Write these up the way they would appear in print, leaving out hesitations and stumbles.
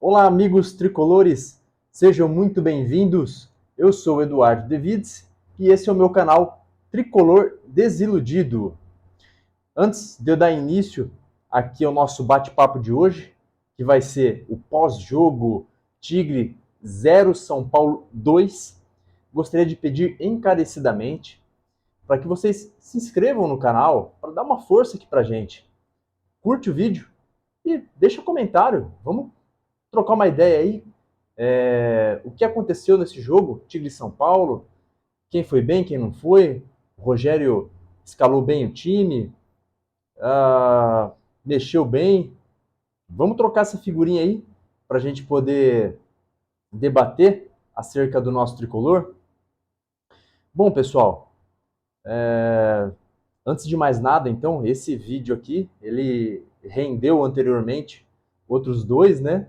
Olá, amigos tricolores, sejam muito bem-vindos. Eu sou Eduardo Devides e esse é o meu canal Tricolor Desiludido. Antes de eu dar início aqui ao nosso bate-papo de hoje, que vai ser o pós-jogo Tigre 0 São Paulo 2, gostaria de pedir encarecidamente para que vocês se inscrevam no canal para dar uma força aqui para a gente. Curte o vídeo e deixa um comentário. Vamos trocar uma ideia aí. O que aconteceu nesse jogo, Tigre e São Paulo, quem foi bem, quem não foi, o Rogério escalou bem o time, mexeu bem. Vamos trocar essa figurinha aí para a gente poder debater acerca do nosso tricolor. Bom, pessoal, antes de mais nada, então, esse vídeo aqui, ele rendeu anteriormente outros dois, né?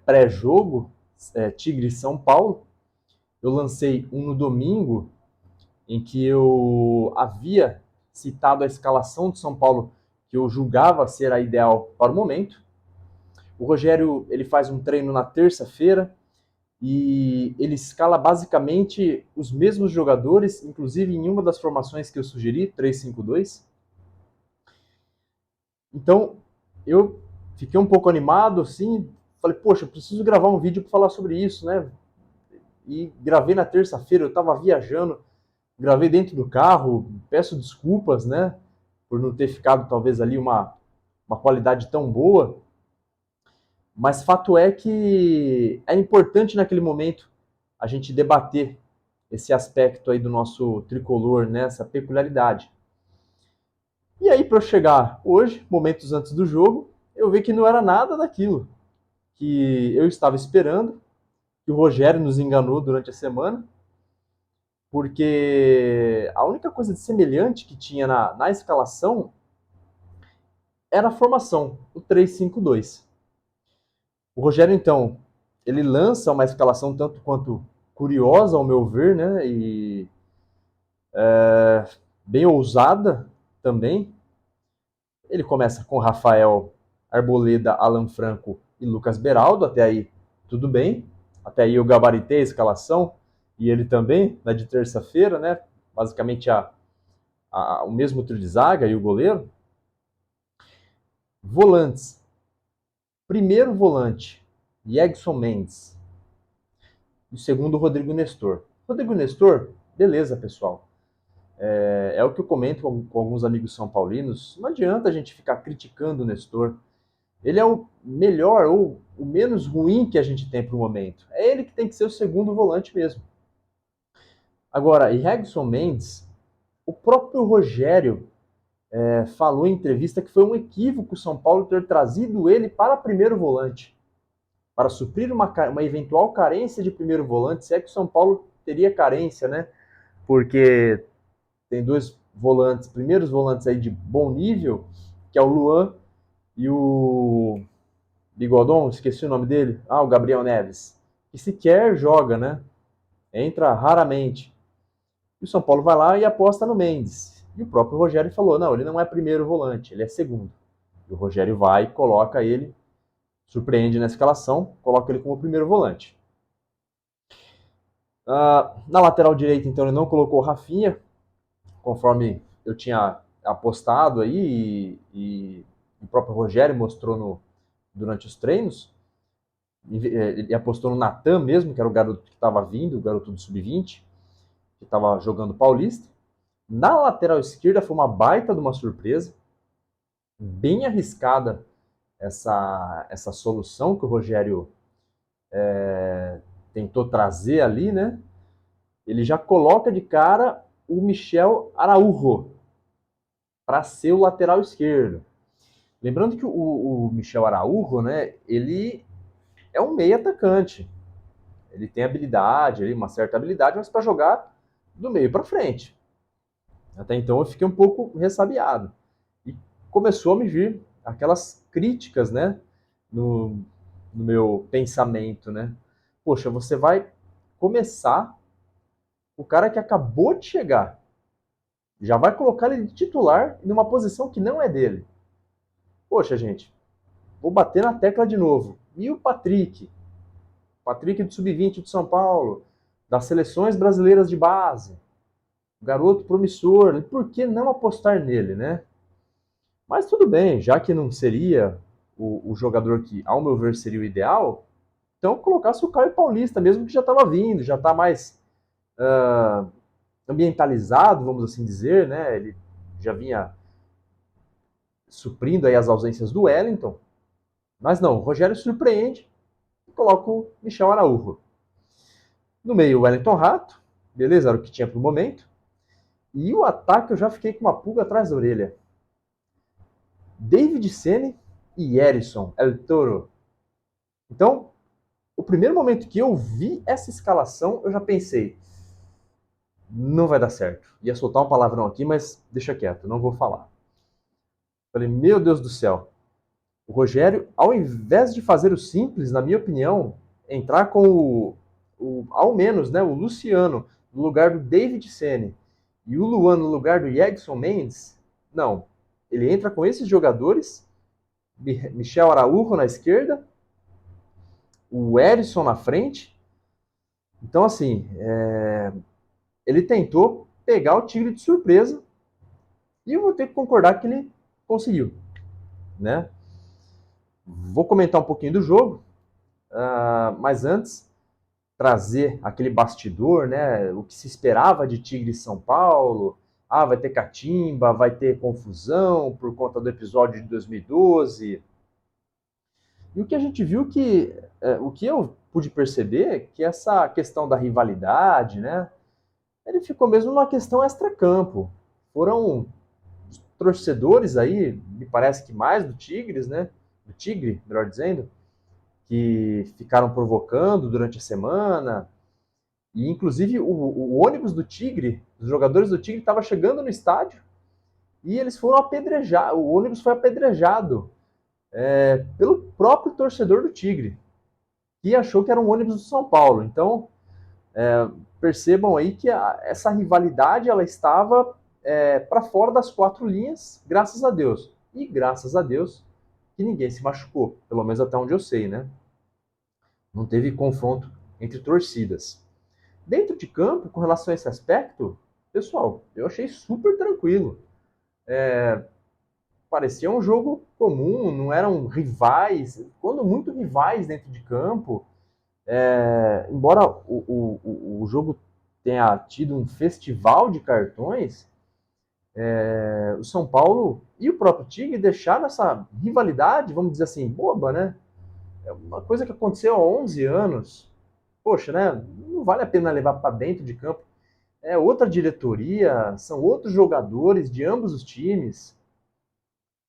Pré-jogo, Tigre e São Paulo. Eu lancei um no domingo, em que eu havia citado a escalação de São Paulo que eu julgava ser a ideal para o momento. O Rogério ele faz um treino na terça-feira e ele escala basicamente os mesmos jogadores, inclusive em uma das formações que eu sugeri, 3-5-2. Então eu fiquei um pouco animado, assim, falei, poxa, eu preciso gravar um vídeo para falar sobre isso, né? E gravei na terça-feira, eu estava viajando, gravei dentro do carro, peço desculpas, né, por não ter ficado talvez ali uma qualidade tão boa, mas fato é que é importante naquele momento a gente debater esse aspecto aí do nosso tricolor, né, essa peculiaridade. E aí, para eu chegar hoje, momentos antes do jogo, eu vi que não era nada daquilo que eu estava esperando, que o Rogério nos enganou durante a semana, porque a única coisa de semelhante que tinha na escalação era a formação, o 3-5-2. O Rogério, então, ele lança uma escalação tanto quanto curiosa, ao meu ver, né? E bem ousada também. Ele começa com Rafael, Arboleda, Alan Franco e Lucas Beraldo. Até aí, tudo bem. Até aí eu gabaritei a escalação. E ele também, na de terça-feira, né? Basicamente o mesmo trio de zaga e o goleiro. Volantes. Primeiro volante, Yegson Mendes. E o segundo, Rodrigo Nestor. Rodrigo Nestor, beleza, pessoal. É o que eu comento com alguns amigos são paulinos. Não adianta a gente ficar criticando o Nestor. Ele é o melhor ou o menos ruim que a gente tem para o momento. É ele que tem que ser o segundo volante mesmo. Agora, Yegson Mendes, o próprio Rogério falou em entrevista que foi um equívoco o São Paulo ter trazido ele para primeiro volante, para suprir uma eventual carência de primeiro volante, se é que o São Paulo teria carência, né? Porque tem dois volantes, primeiros volantes aí de bom nível, que é o Luan e o Bigodon, esqueci o nome dele, o Gabriel Neves, que sequer joga, né? Entra raramente. E o São Paulo vai lá e aposta no Mendes. E o próprio Rogério falou, não, ele não é primeiro volante, ele é segundo. E o Rogério vai e coloca ele, surpreende na escalação, coloca ele como primeiro volante. Na lateral direita, então, ele não colocou o Rafinha, conforme eu tinha apostado aí e o próprio Rogério mostrou durante os treinos. Ele apostou no Natan mesmo, que era o garoto que estava vindo, o garoto do Sub-20, que estava jogando Paulista. Na lateral esquerda foi uma baita de uma surpresa, bem arriscada essa solução que o Rogério tentou trazer ali, né? Ele já coloca de cara o Michel Araújo para ser o lateral esquerdo. Lembrando que o Michel Araújo, né, ele é um meio atacante. Ele tem habilidade, uma certa habilidade, mas para jogar do meio para frente. Até então eu fiquei um pouco ressabiado. E começou a me vir aquelas críticas, né, no meu pensamento, né? Poxa, você vai começar o cara que acabou de chegar, já vai colocar ele de titular numa posição que não é dele. Poxa, gente, vou bater na tecla de novo. E o Patrick do Sub-20 de São Paulo, das seleções brasileiras de base, garoto promissor, por que não apostar nele, né? Mas tudo bem, já que não seria o jogador que, ao meu ver, seria o ideal, então colocasse o Caio Paulista, mesmo que já estava vindo, já está mais ambientalizado, vamos assim dizer, né? Ele já vinha suprindo aí as ausências do Wellington, mas não, o Rogério surpreende e coloca o Michel Araújo. No meio, o Wellington Rato, beleza, era o que tinha pro momento. E o ataque eu já fiquei com uma pulga atrás da orelha. David Sene e Erisson El Toro. Então, o primeiro momento que eu vi essa escalação, eu já pensei, não vai dar certo. Ia soltar um palavrão aqui, mas deixa quieto, não vou falar. Falei, meu Deus do céu. O Rogério, ao invés de fazer o simples, na minha opinião, entrar com ao menos, né, o Luciano no lugar do David Sene e o Luan no lugar do Yegson Mendes, não. Ele entra com esses jogadores, Michel Araújo na esquerda, o Erisson na frente. Então, assim, ele tentou pegar o Tigre de surpresa e eu vou ter que concordar que ele conseguiu, né? Vou comentar um pouquinho do jogo, mas antes trazer aquele bastidor, né? O que se esperava de Tigre e São Paulo. Vai ter catimba, vai ter confusão por conta do episódio de 2012. E o que a gente viu que, o que eu pude perceber, que essa questão da rivalidade, né? Ele ficou mesmo numa questão extra-campo. Foram torcedores aí, me parece que mais do Tigres, né? Do Tigre, melhor dizendo, que ficaram provocando durante a semana. E, inclusive, o ônibus do Tigre, os jogadores do Tigre estavam chegando no estádio e eles foram apedrejados. O ônibus foi apedrejado pelo próprio torcedor do Tigre, que achou que era um ônibus do São Paulo. Então, percebam aí que essa rivalidade ela estava para fora das quatro linhas, graças a Deus. E graças a Deus que ninguém se machucou, pelo menos até onde eu sei, né? Não teve confronto entre torcidas. Dentro de campo, com relação a esse aspecto, pessoal, eu achei super tranquilo. Parecia um jogo comum, não eram rivais, quando muito rivais dentro de campo. Embora o jogo tenha tido um festival de cartões, o São Paulo e o próprio Tigre deixaram essa rivalidade, vamos dizer assim, boba, né? É uma coisa que aconteceu há 11 anos. Poxa, né? Não vale a pena levar para dentro de campo. É outra diretoria, são outros jogadores de ambos os times.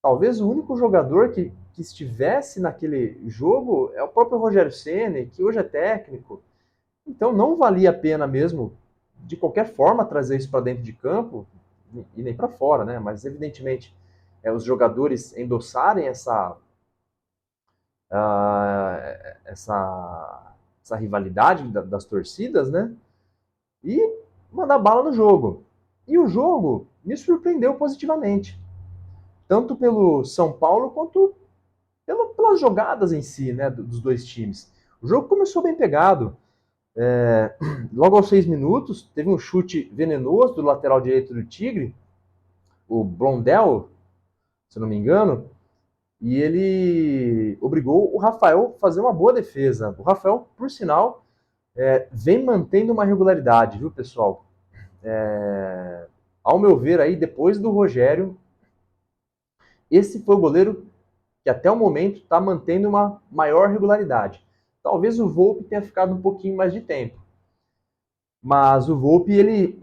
Talvez o único jogador que estivesse naquele jogo é o próprio Rogério Ceni, que hoje é técnico. Então não valia a pena mesmo, de qualquer forma, trazer isso para dentro de campo e nem para fora, né? Mas evidentemente os jogadores endossarem essa rivalidade das torcidas, né? E mandar bala no jogo. E o jogo me surpreendeu positivamente, tanto pelo São Paulo quanto pelas jogadas em si, né, dos dois times. O jogo começou bem pegado. Logo aos 6 minutos, teve um chute venenoso do lateral direito do Tigre, o Blondel, se não me engano, e ele obrigou o Rafael a fazer uma boa defesa. O Rafael, por sinal, vem mantendo uma regularidade, viu, pessoal? Ao meu ver, aí, depois do Rogério, esse foi o goleiro que até o momento está mantendo uma maior regularidade. Talvez o Volpe tenha ficado um pouquinho mais de tempo. Mas o Volpe, ele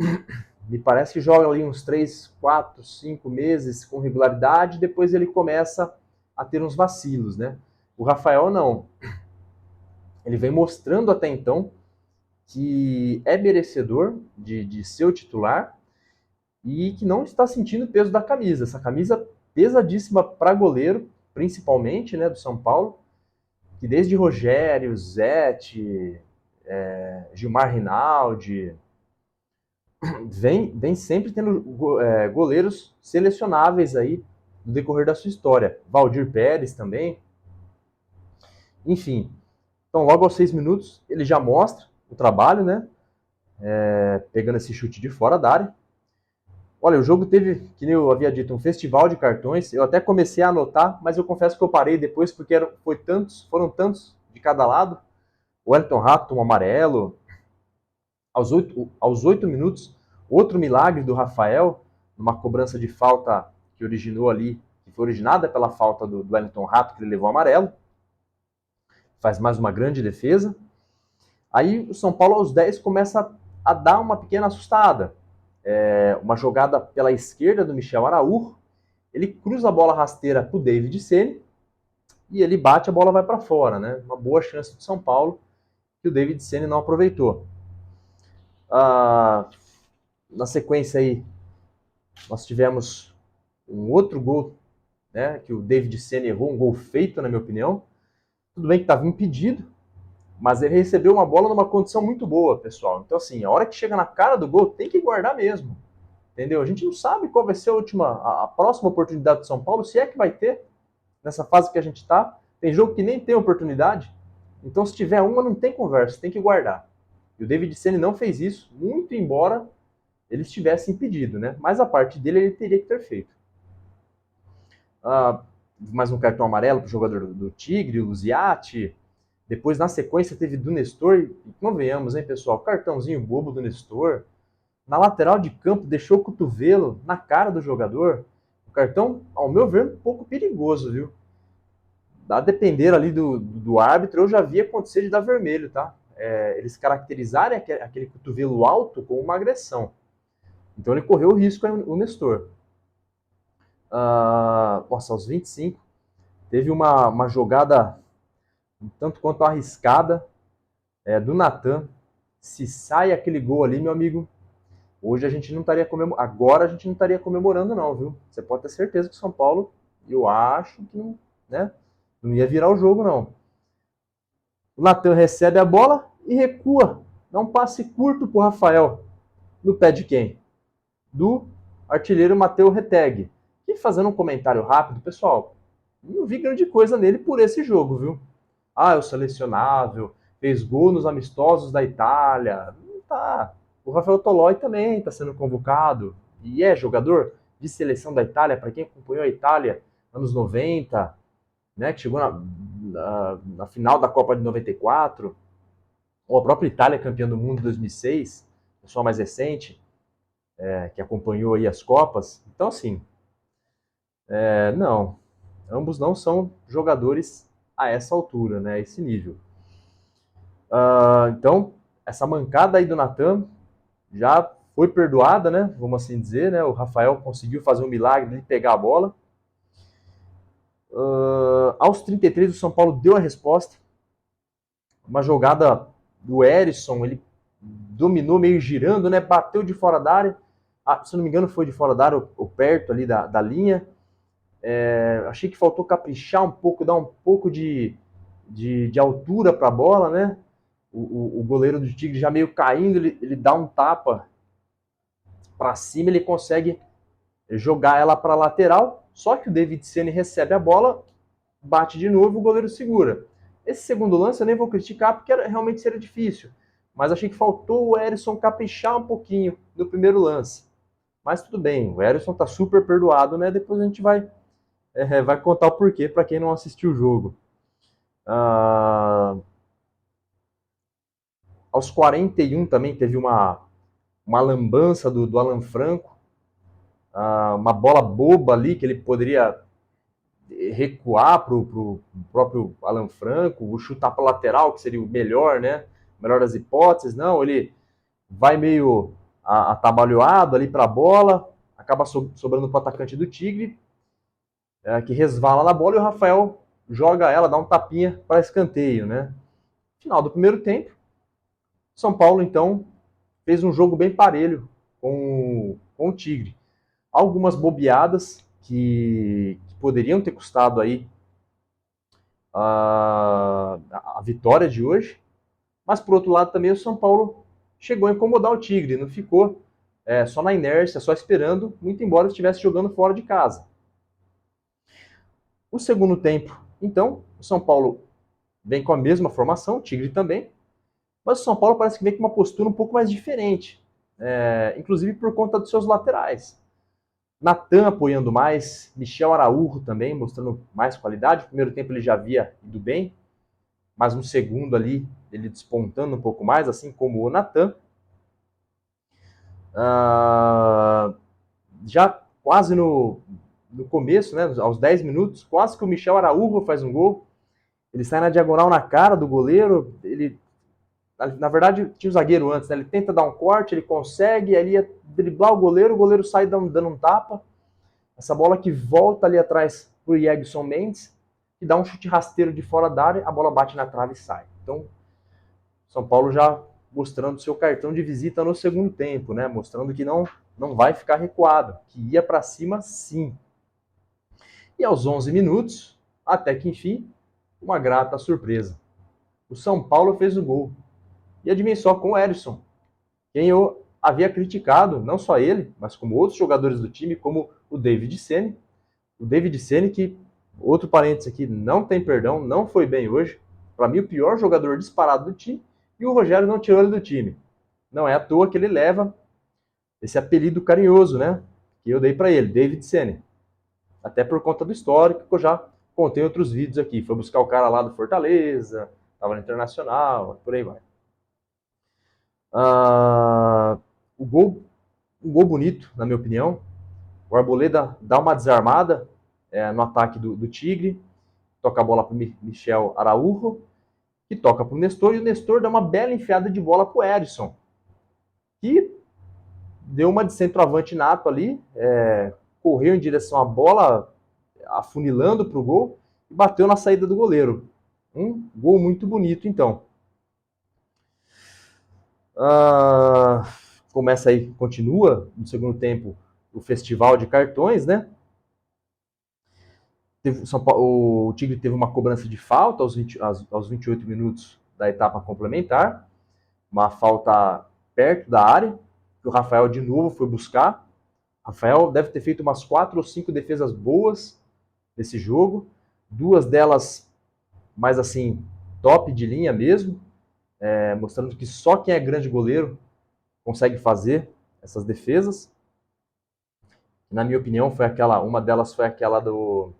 me parece que joga ali uns 3, 4, 5 meses com regularidade, depois ele começa a ter uns vacilos, né? O Rafael não. Ele vem mostrando até então que é merecedor de ser o titular e que não está sentindo o peso da camisa. Essa camisa pesadíssima para goleiro, principalmente, né, do São Paulo, que desde Rogério, Zete, Gilmar Rinaldi, vem sempre tendo goleiros selecionáveis aí no decorrer da sua história. Valdir Pérez também. Enfim, então logo aos 6 minutos ele já mostra o trabalho, né? Pegando esse chute de fora da área. Olha, o jogo teve, que nem eu havia dito, um festival de cartões. Eu até comecei a anotar, mas eu confesso que eu parei depois porque foram tantos de cada lado. O Wellington Rato tomou amarelo. Aos 8 minutos, outro milagre do Rafael, numa cobrança de falta que originou ali, que foi originada pela falta do Wellington Rato, que ele levou amarelo. Faz mais uma grande defesa. Aí o São Paulo aos 10 começa a dar uma pequena assustada. Uma jogada pela esquerda do Michel Araújo, ele cruza a bola rasteira para o David Ceni e ele bate, a bola vai para fora, né? Uma boa chance do São Paulo que o David Ceni não aproveitou. Na sequência aí, nós tivemos um outro gol, né? Que o David Ceni errou, um gol feito, na minha opinião. Tudo bem que estava impedido, mas ele recebeu uma bola numa condição muito boa, pessoal. Então, assim, a hora que chega na cara do gol, tem que guardar mesmo. Entendeu? A gente não sabe qual vai ser a próxima oportunidade do São Paulo, se é que vai ter, nessa fase que a gente está. Tem jogo que nem tem oportunidade. Então, se tiver uma, não tem conversa, tem que guardar. E o David Ceni não fez isso, muito embora ele estivesse impedido, né? Mas a parte dele ele teria que ter feito. Mais um cartão amarelo para o jogador do Tigre, o Luziatti. Depois, na sequência, teve do Nestor. E convenhamos, hein, pessoal? Cartãozinho bobo do Nestor. Na lateral de campo, deixou o cotovelo na cara do jogador. O cartão, ao meu ver, um pouco perigoso, viu? A depender ali do árbitro, eu já vi acontecer de dar vermelho, tá? Eles caracterizarem aquele cotovelo alto como uma agressão. Então ele correu o risco, o Nestor. Nossa, aos 25, teve uma jogada um tanto quanto arriscada do Natan. Se sai aquele gol ali, meu amigo, hoje a gente não estaria comemorando. Agora a gente não estaria comemorando, não, viu? Você pode ter certeza que o São Paulo, eu acho que não, né? Não ia virar o jogo, não. O Natan recebe a bola e recua. Dá um passe curto pro Rafael. No pé de quem? Do artilheiro Matheus Reteg. E fazendo um comentário rápido, pessoal, não vi grande coisa nele por esse jogo, viu? É o selecionável, fez gol nos amistosos da Itália. Não tá. O Rafael Tolói também está sendo convocado. E é jogador de seleção da Itália, para quem acompanhou a Itália anos 90, né, que chegou na final da Copa de 94, ou a própria Itália campeã do mundo em 2006, pessoal mais recente, que acompanhou aí as Copas. Então, assim, não, ambos não são jogadores a essa altura, né, a esse nível. Então, essa mancada aí do Natan já foi perdoada, né, vamos assim dizer, né, o Rafael conseguiu fazer um milagre de pegar a bola. Aos 33, o São Paulo deu a resposta. Uma jogada do Erisson, ele dominou meio girando, né? Bateu de fora da área. Se não me engano, foi de fora da área, ou perto ali da linha. Achei que faltou caprichar um pouco, dar um pouco de altura para a bola, né? O goleiro do Tigre já meio caindo, ele dá um tapa para cima, ele consegue jogar ela para a lateral. Só que o David Ceni recebe a bola, bate de novo, o goleiro segura. Esse segundo lance eu nem vou criticar porque realmente seria difícil. Mas achei que faltou o Erisson caprichar um pouquinho no primeiro lance. Mas tudo bem, o Erisson tá super perdoado, né? Depois a gente vai contar o porquê para quem não assistiu o jogo. Aos 41 também teve uma lambança do Alan Franco. Uma bola boba ali que ele poderia recuar para o próprio Alan Franco, ou chutar para lateral, que seria o melhor, né? Melhor das hipóteses. Não, ele vai meio atabalhoado ali para a bola, acaba sobrando para o atacante do Tigre, que resvala na bola e o Rafael joga ela, dá um tapinha para escanteio, né? Final do primeiro tempo, São Paulo então fez um jogo bem parelho com o Tigre. Algumas bobeadas que poderiam ter custado aí a vitória de hoje, mas por outro lado também o São Paulo chegou a incomodar o Tigre, não ficou só na inércia, só esperando, muito embora estivesse jogando fora de casa. O segundo tempo, então, o São Paulo vem com a mesma formação, o Tigre também, mas o São Paulo parece que vem com uma postura um pouco mais diferente, inclusive por conta dos seus laterais. Natan apoiando mais, Michel Araújo também mostrando mais qualidade. No primeiro tempo ele já havia ido bem, mas no segundo ali ele despontando um pouco mais, assim como o Natan. Já quase no começo, né, aos 10 minutos, quase que o Michel Araújo faz um gol. Ele sai na diagonal na cara do goleiro, ele, na verdade tinha o zagueiro antes, né, ele tenta dar um corte, ele consegue, ali ia driblar o goleiro sai dando um tapa. Essa bola que volta ali atrás para o Yegson Mendes, que dá um chute rasteiro de fora da área, a bola bate na trave e sai. Então, São Paulo já mostrando seu cartão de visita no segundo tempo, né? Mostrando que não vai ficar recuado, que ia para cima sim. E aos 11 minutos, até que enfim, uma grata surpresa. O São Paulo fez o gol. E adivinha só, com o Erisson, quem eu havia criticado, não só ele, mas como outros jogadores do time, como o David Sene. O David Sene, que, outro parênteses aqui, não tem perdão, não foi bem hoje. Para mim, o pior jogador disparado do time. E o Rogério não tirou ele do time. Não é à toa que ele leva esse apelido carinhoso, né? Que eu dei para ele, David Sene. Até por conta do histórico, que eu já contei em outros vídeos aqui. Foi buscar o cara lá do Fortaleza, estava no Internacional, por aí vai. Um gol bonito, na minha opinião. O Arboleda dá uma desarmada no ataque do Tigre, toca a bola para o Michel Araújo, que toca para o Nestor, e o Nestor dá uma bela enfiada de bola para o Erisson, que deu uma de centroavante nato ali, correu em direção à bola, afunilando para o gol, e bateu na saída do goleiro. Um gol muito bonito, então. Começa aí, continua no segundo tempo o festival de cartões, né? O Tigre teve uma cobrança de falta aos 28 minutos da etapa complementar, uma falta perto da área, que o Rafael de novo foi buscar. Rafael deve ter feito umas 4 ou 5 defesas boas nesse jogo, 2 delas mais assim, top de linha mesmo, mostrando que só quem é grande goleiro consegue fazer essas defesas. Na minha opinião, uma delas foi aquela do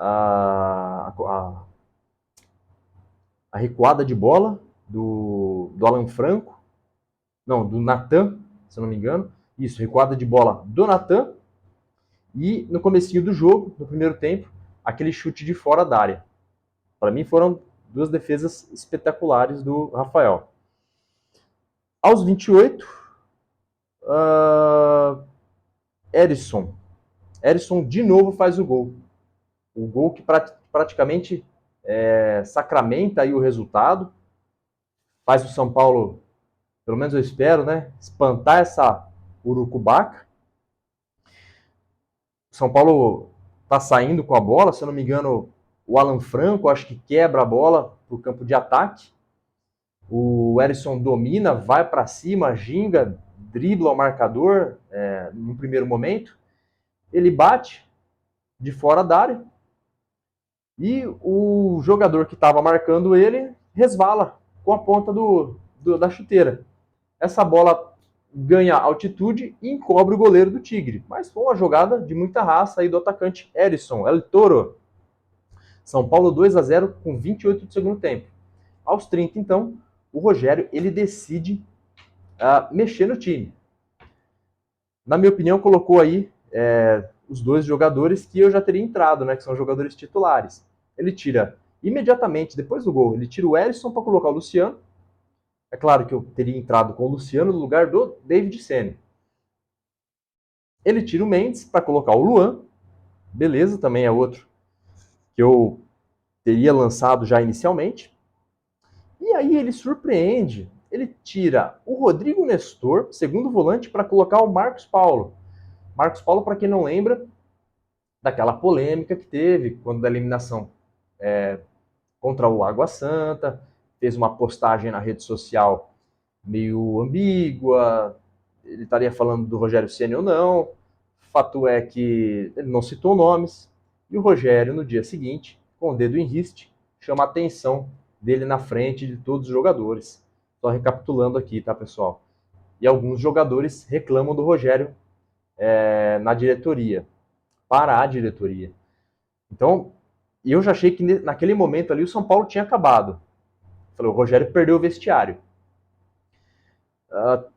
a recuada de bola do Alan Franco, não, do Natan, se eu não me engano. Isso, recuada de bola do Natan. E no comecinho do jogo, no primeiro tempo, aquele chute de fora da área. Para mim foram 2 defesas espetaculares do Rafael. Aos 28, Erisson de novo faz o gol. O gol que praticamente sacramenta aí o resultado, faz o São Paulo, pelo menos eu espero, né, espantar essa urucubaca. O São Paulo está saindo com a bola, se eu não me engano, o Alan Franco acho que quebra a bola para o campo de ataque. O Erisson domina, vai para cima, ginga, dribla o marcador no primeiro momento. Ele bate de fora da área e o jogador que estava marcando ele resvala com a ponta da chuteira. Essa bola ganha altitude e encobre o goleiro do Tigre. Mas foi uma jogada de muita raça aí do atacante Erisson, El Toro. São Paulo 2-0 com 28 do segundo tempo. Aos 30, então, o Rogério ele decide mexer no time. Na minha opinião, colocou aí os 2 jogadores que eu já teria entrado, né, que são jogadores titulares. Ele tira imediatamente, depois do gol, ele tira o Erisson para colocar o Luciano. É claro que eu teria entrado com o Luciano no lugar do David Sene. Ele tira o Mendes para colocar o Luan. Beleza, também é outro que eu teria lançado já inicialmente. E aí ele surpreende. Ele tira o Rodrigo Nestor, segundo volante, para colocar o Marcos Paulo. Marcos Paulo, para quem não lembra, daquela polêmica que teve quando da eliminação contra o Água Santa, fez uma postagem na rede social meio ambígua, ele estaria falando do Rogério Ceni ou não. Fato é que ele não citou nomes, e o Rogério, no dia seguinte, com o dedo em riste, chama a atenção dele na frente de todos os jogadores. Só recapitulando aqui, tá, pessoal? E alguns jogadores reclamam do Rogério na diretoria, para a diretoria. Então, eu já achei que naquele momento ali o São Paulo tinha acabado. Falei, o Rogério perdeu o vestiário.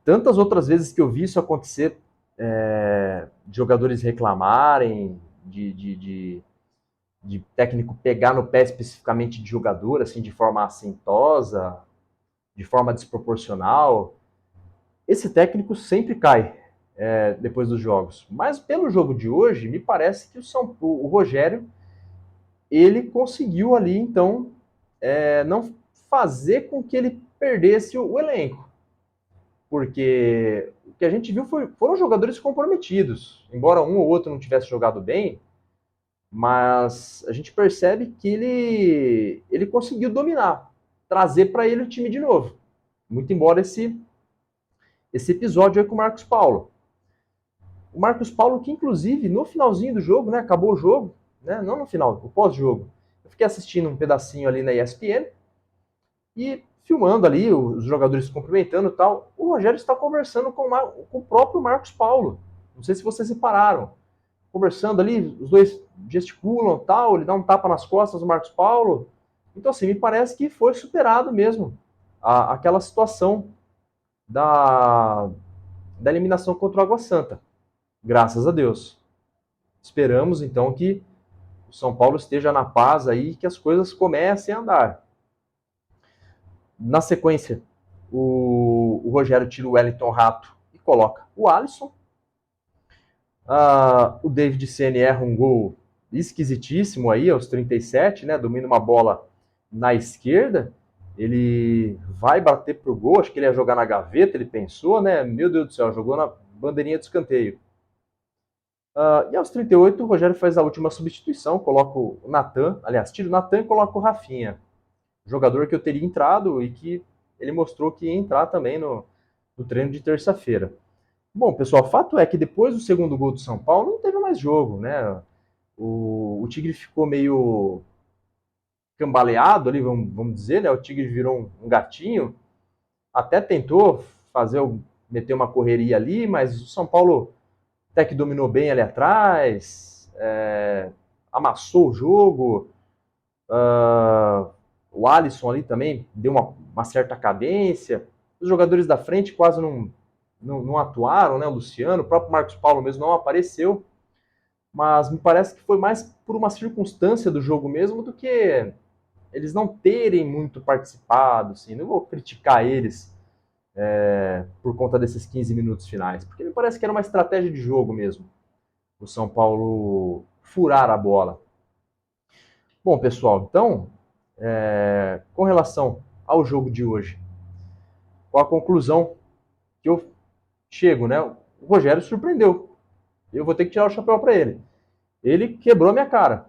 Tantas outras vezes que eu vi isso acontecer, de jogadores reclamarem, de técnico pegar no pé especificamente de jogador, assim, de forma assintosa, de forma desproporcional. Esse técnico sempre cai depois dos jogos. Mas pelo jogo de hoje, me parece que o Rogério ele conseguiu ali, então, não fazer com que ele perdesse o elenco. Porque o que a gente viu foram jogadores comprometidos. Embora um ou outro não tivesse jogado bem, mas a gente percebe que ele conseguiu dominar, trazer para ele o time de novo. Muito embora esse episódio aí com o Marcos Paulo. O Marcos Paulo, que inclusive no finalzinho do jogo, né, acabou o jogo, né, não no final, o pós-jogo, eu fiquei assistindo um pedacinho ali na ESPN e filmando ali os jogadores se cumprimentando e tal. O Rogério está conversando com o próprio Marcos Paulo. Não sei se vocês repararam. Conversando ali, os dois gesticulam tal, ele dá um tapa nas costas do Marcos Paulo. Então, assim, me parece que foi superado mesmo aquela situação da eliminação contra o Água Santa. Graças a Deus. Esperamos, então, que o São Paulo esteja na paz aí e que as coisas comecem a andar. Na sequência, o Rogério tira o Wellington Rato e coloca o Alisson. O David Ceni erra um gol esquisitíssimo aí, aos 37, né? Domina uma bola na esquerda. Ele vai bater pro gol, acho que ele ia jogar na gaveta, ele pensou, né? Meu Deus do céu, jogou na bandeirinha de escanteio. E aos 38, o Rogério faz a última substituição, coloca o Natan, aliás, tira o Natan e coloca o Rafinha. Jogador que eu teria entrado e que ele mostrou que ia entrar também no treino de terça-feira. Bom, pessoal, fato é que depois do segundo gol do São Paulo não teve mais jogo, né? O Tigre ficou meio cambaleado ali, vamos dizer, né? O Tigre virou um gatinho, até tentou meter uma correria ali, mas o São Paulo até que dominou bem ali atrás, amassou o jogo. O Alisson ali também deu uma certa cadência. Os jogadores da frente quase não atuaram, né? O Luciano, o próprio Marcos Paulo mesmo não apareceu. Mas me parece que foi mais por uma circunstância do jogo mesmo do que eles não terem muito participado. Assim. Não vou criticar eles por conta desses 15 minutos finais, porque me parece que era uma estratégia de jogo mesmo. O São Paulo furar a bola. Bom, pessoal, então, com relação ao jogo de hoje, qual a conclusão que eu chego, né? O Rogério surpreendeu. Eu vou ter que tirar o chapéu para ele. Ele quebrou a minha cara.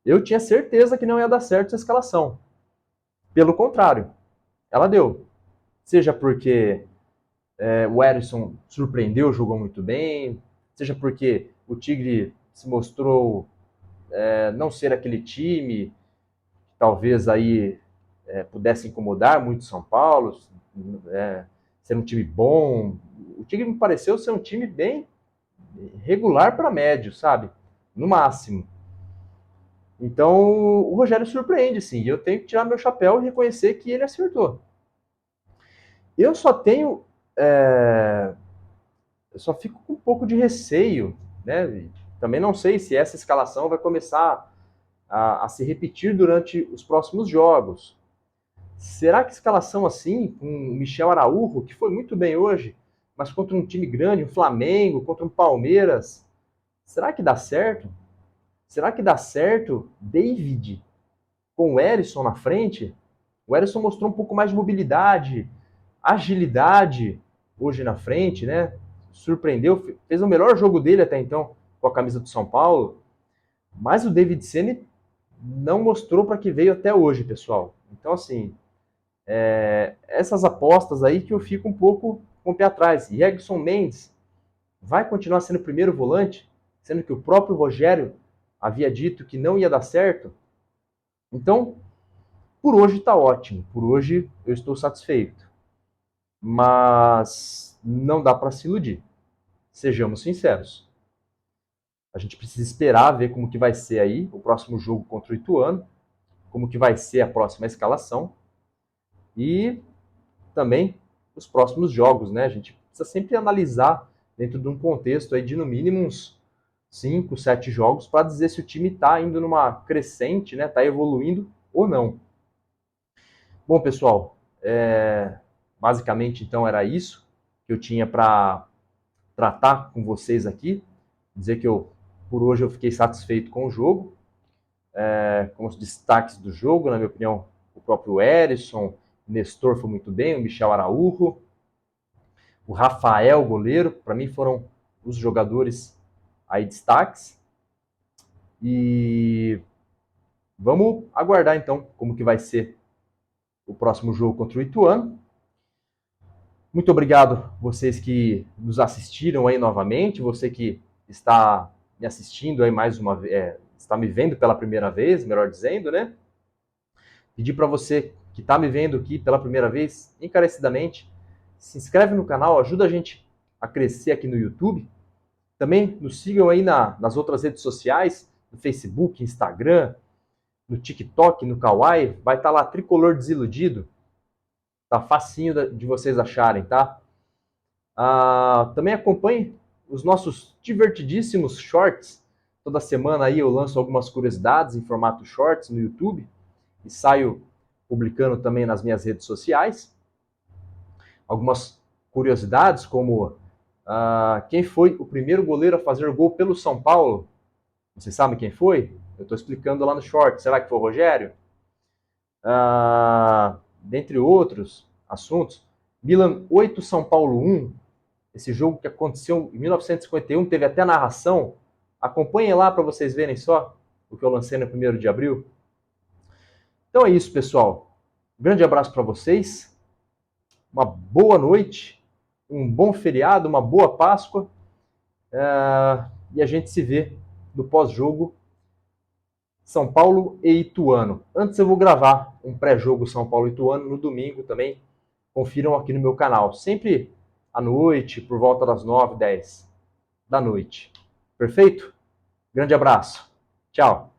Eu tinha certeza que não ia dar certo essa escalação. Pelo contrário, ela deu. Seja porque o Erisson surpreendeu, jogou muito bem, seja porque o Tigre se mostrou não ser aquele time que talvez aí pudesse incomodar muito São Paulo, ser um time bom. O Tigre me pareceu ser um time bem regular para médio, sabe? No máximo. Então, o Rogério surpreende, sim. E eu tenho que tirar meu chapéu e reconhecer que ele acertou. Eu só tenho... eu só fico com um pouco de receio, né? Também não sei se essa escalação vai começar a se repetir durante os próximos jogos. Será que escalação assim, com o Michel Araújo, que foi muito bem hoje, mas contra um time grande, um Flamengo, contra um Palmeiras, será que dá certo? Será que dá certo David com o Erisson na frente? O Erisson mostrou um pouco mais de mobilidade, agilidade hoje na frente, né? Surpreendeu, fez o melhor jogo dele até então com a camisa do São Paulo. Mas o David Ceni não mostrou para que veio até hoje, pessoal. Então, assim, essas apostas aí que eu fico um pouco com o pé atrás. E Egson Mendes vai continuar sendo o primeiro volante, sendo que o próprio Rogério havia dito que não ia dar certo. Então, Por hoje está ótimo, por hoje eu estou satisfeito. Mas não dá para se iludir. Sejamos sinceros. A gente precisa esperar ver como que vai ser aí o próximo jogo contra o Ituano, como que vai ser a próxima escalação e também os próximos jogos, né? A gente precisa sempre analisar dentro de um contexto aí de no mínimo uns 5, 7 jogos para dizer se o time está indo numa crescente, né? Está evoluindo ou não. Bom, pessoal, basicamente então era isso que eu tinha para tratar com vocês aqui. Dizer que por hoje eu fiquei satisfeito com o jogo, com os destaques do jogo, na minha opinião, o próprio Erisson, o Nestor foi muito bem, o Michel Araújo, o Rafael, goleiro, para mim foram os jogadores aí destaques. E vamos aguardar então como que vai ser o próximo jogo contra o Ituano. Muito obrigado vocês que nos assistiram aí novamente, você que está me assistindo aí mais uma vez, está me vendo pela primeira vez, melhor dizendo, né? Pedir para você que está me vendo aqui pela primeira vez, encarecidamente, se inscreve no canal, ajuda a gente a crescer aqui no YouTube. Também nos sigam aí nas outras redes sociais, no Facebook, Instagram, no TikTok, no Kawaii, vai estar lá Tricolor Desiludido. Tá facinho de vocês acharem, tá? Também acompanhe os nossos divertidíssimos shorts. Toda semana aí eu lanço algumas curiosidades em formato shorts no YouTube e saio publicando também nas minhas redes sociais. Algumas curiosidades como quem foi o primeiro goleiro a fazer gol pelo São Paulo? Vocês sabem quem foi? Eu estou explicando lá no short. Será que foi o Rogério? Dentre outros assuntos, Milan 8, São Paulo 1. Esse jogo que aconteceu em 1951, teve até narração. Acompanhem lá para vocês verem só o que eu lancei no 1º de abril. Então é isso, pessoal. Um grande abraço para vocês. Uma boa noite, um bom feriado, uma boa Páscoa. E a gente se vê no pós-jogo São Paulo e Ituano. Antes eu vou gravar um pré-jogo São Paulo e Ituano no domingo também. Confiram aqui no meu canal. Sempre à noite, por volta das 9, 10 da noite. Perfeito? Grande abraço. Tchau.